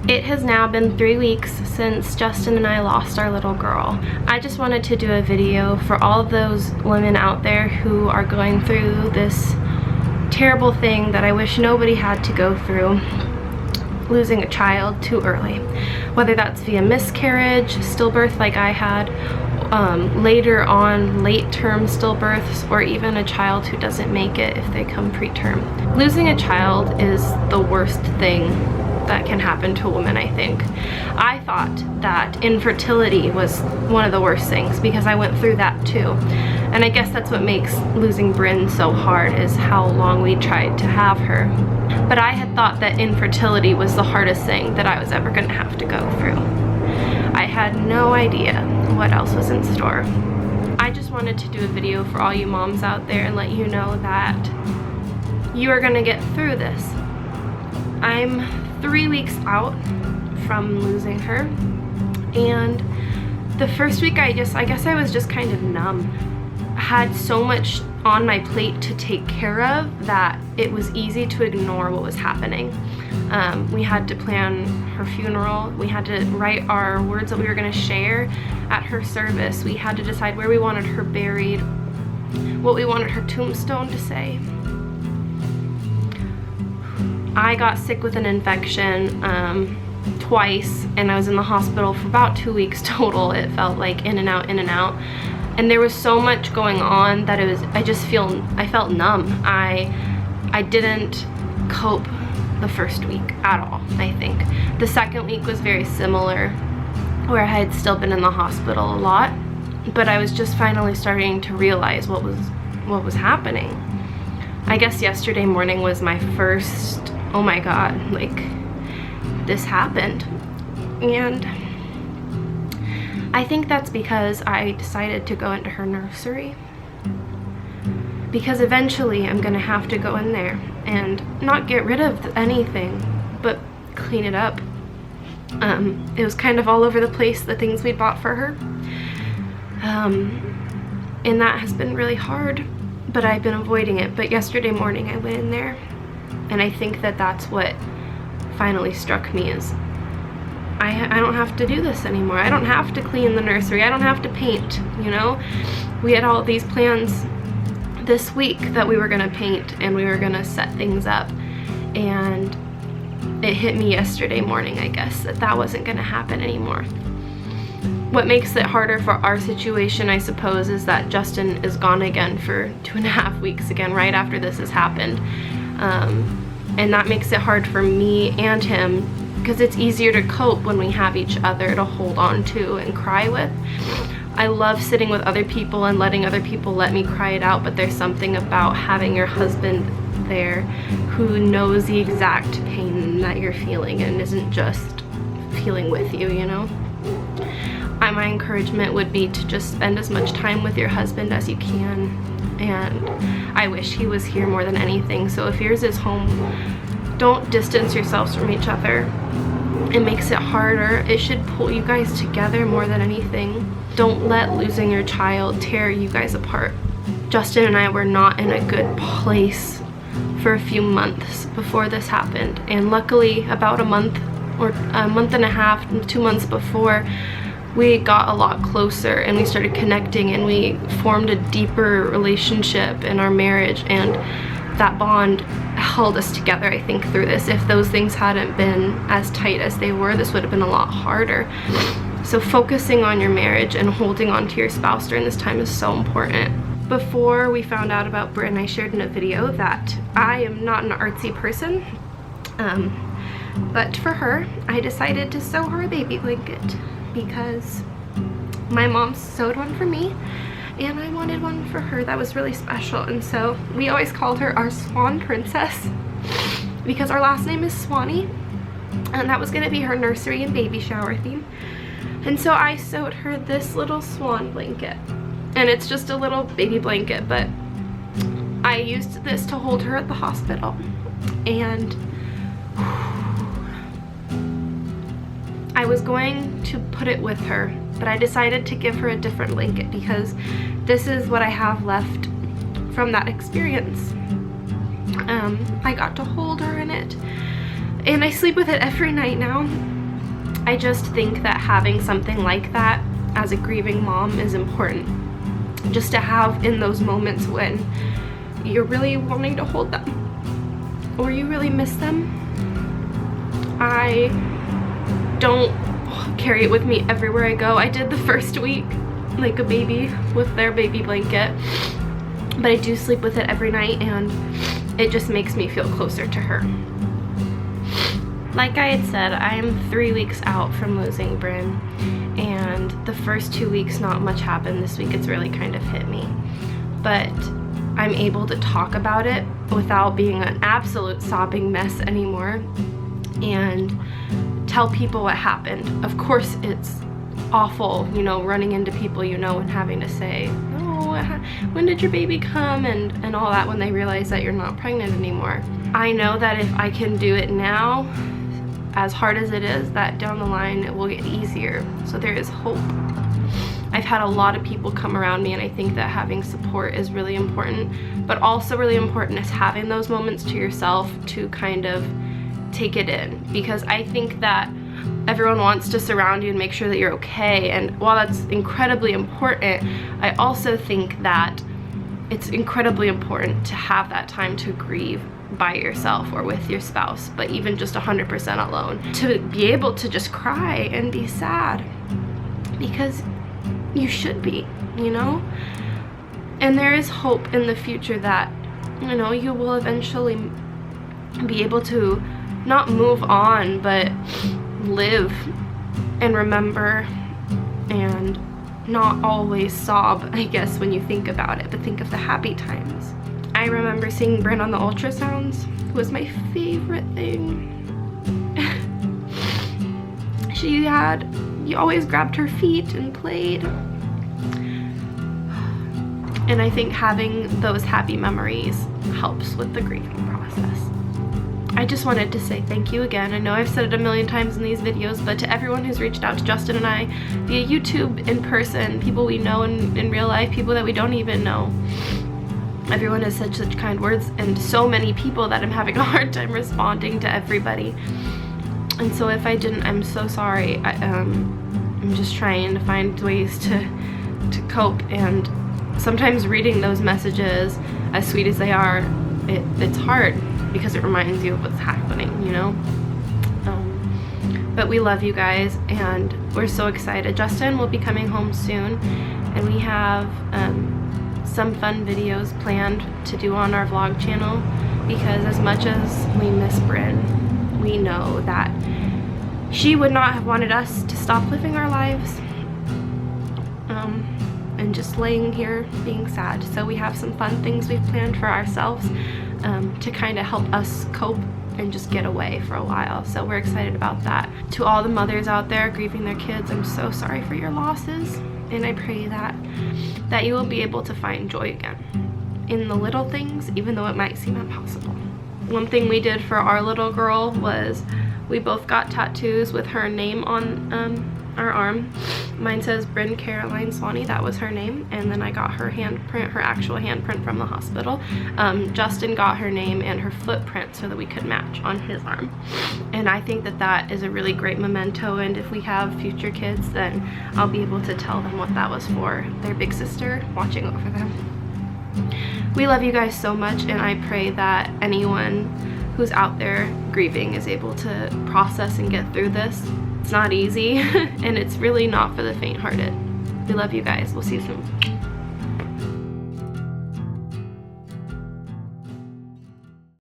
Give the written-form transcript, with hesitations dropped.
It has now been 3 weeks since Justin and I lost our little girl. I just wanted to do a video for all of those women out there who are going through this terrible thing that I wish nobody had to go through, losing a child too early. Whether that's via miscarriage, stillbirth like I had, later on late-term stillbirths, or even a child who doesn't make it if they come preterm. Losing a child is the worst thing that can happen to a woman, I think. I thought that infertility was one of the worst things because I went through that too. And I guess that's what makes losing Brynn so hard, is how long we tried to have her. But I had thought that infertility was the hardest thing that I was ever going to have to go through. I had no idea what else was in store. I just wanted to do a video for all you moms out there and let you know that you are going to get through this. I'm 3 weeks out from losing her, and the first week I guess I was just kind of numb. I had so much on my plate to take care of that it was easy to ignore what was happening. We had to plan her funeral. We had to write our words that we were going to share at her service. We had to decide where we wanted her buried, what we wanted her tombstone to say. I got sick with an infection twice, and I was in the hospital for about 2 weeks total. It felt like in and out, in and out. And there was so much going on that I felt numb. I didn't cope the first week at all, I think. The second week was very similar, where I had still been in the hospital a lot, but I was just finally starting to realize what was happening. I guess yesterday morning was my first, oh my god, like, this happened. And I think that's because I decided to go into her nursery, because eventually I'm gonna have to go in there and not get rid of anything, but clean it up. It was kind of all over the place, the things we bought for her. And that has been really hard, but I've been avoiding it. But yesterday morning I went in there, and I think that that's what finally struck me, is I don't have to do this anymore. I don't have to clean the nursery. I don't have to paint, you know? We had all these plans this week that we were gonna paint and we were gonna set things up, and it hit me yesterday morning, I guess, that wasn't gonna happen anymore. What makes it harder for our situation, I suppose, is that Justin is gone again for 2.5 weeks again, right after this has happened. And that makes it hard for me and him, because it's easier to cope when we have each other to hold on to and cry with. I love sitting with other people and letting other people let me cry it out, but there's something about having your husband there who knows the exact pain that you're feeling and isn't just feeling with you, you know? My encouragement would be to just spend as much time with your husband as you can, and I wish he was here more than anything. So if yours is home, don't distance yourselves from each other. It makes it harder. It should pull you guys together more than anything. Don't let losing your child tear you guys apart. Justin and I were not in a good place for a few months before this happened, and luckily about a month or a month and a half, 2 months before, we got a lot closer and we started connecting and we formed a deeper relationship in our marriage, and that bond held us together, I think, through this. If those things hadn't been as tight as they were, this would have been a lot harder. So focusing on your marriage and holding on to your spouse during this time is so important. Before we found out about Brynn, I shared in a video that I am not an artsy person, but for her, I decided to sew her a baby blanket because my mom sewed one for me and I wanted one for her that was really special. And so we always called her our Swan Princess because our last name is Swannie, and that was going to be her nursery and baby shower theme. And so I sewed her this little swan blanket, and it's just a little baby blanket, but I used this to hold her at the hospital. And I was going to put it with her, but I decided to give her a different blanket because this is what I have left from that experience. I got to hold her in it, And I sleep with it every night now. I just think that having something like that as a grieving mom is important. Just to have in those moments when you're really wanting to hold them or you really miss them. I don't carry it with me everywhere I go. I did the first week like a baby with their baby blanket, but I do sleep with it every night, and it just makes me feel closer to her. Like I had said, I am 3 weeks out from losing Brynn, and the first 2 weeks not much happened. This week it's really kind of hit me, but I'm able to talk about it without being an absolute sobbing mess anymore and tell people what happened. Of course it's awful, you know, running into people you know and having to say, oh, when did your baby come, and all that when they realize that you're not pregnant anymore. I know that if I can do it now, as hard as it is, that down the line it will get easier. So there is hope. I've had a lot of people come around me, and I think that having support is really important, but also really important is having those moments to yourself to kind of take it in, because I think that everyone wants to surround you and make sure that you're okay, and while that's incredibly important, I also think that it's incredibly important to have that time to grieve by yourself or with your spouse, but even just 100% alone, to be able to just cry and be sad, because you should be, you know? And there is hope in the future that, you know, you will eventually be able to not move on, but live and remember and not always sob, I guess, when you think about it, but think of the happy times. I remember seeing Brynn on the ultrasounds. It was my favorite thing. You always grabbed her feet and played. And I think having those happy memories helps with the grieving process. I just wanted to say thank you again. I know I've said it a million times in these videos, but to everyone who's reached out to Justin and I via YouTube, in person, people we know in real life, people that we don't even know. Everyone has said such kind words, and so many people that I'm having a hard time responding to everybody. And so if I didn't, I'm so sorry. I'm just trying to find ways to cope, and sometimes reading those messages, as sweet as they are, it's hard because it reminds you of what's happening, you know? But we love you guys, and we're so excited. Justin will be coming home soon, and we have some fun videos planned to do on our vlog channel, because as much as we miss Brynn, we know that she would not have wanted us to stop living our lives and just laying here being sad. So we have some fun things we've planned for ourselves to kind of help us cope and just get away for a while. So we're excited about that. To all the mothers out there grieving their kids, I'm so sorry for your losses, and I pray that you will be able to find joy again in the little things, even though it might seem impossible. One thing we did for our little girl was we both got tattoos with her name on our arm. Mine says Brynn Caroline Swannie, that was her name, and then I got her handprint, her actual handprint from the hospital. Justin got her name and her footprint so that we could match on his arm. And I think that that is a really great memento, and if we have future kids, then I'll be able to tell them what that was for. Their big sister watching over them. We love you guys so much, and I pray that anyone who's out there grieving is able to process and get through this. It's not easy, and it's really not for the faint-hearted. We love you guys. We'll see you soon.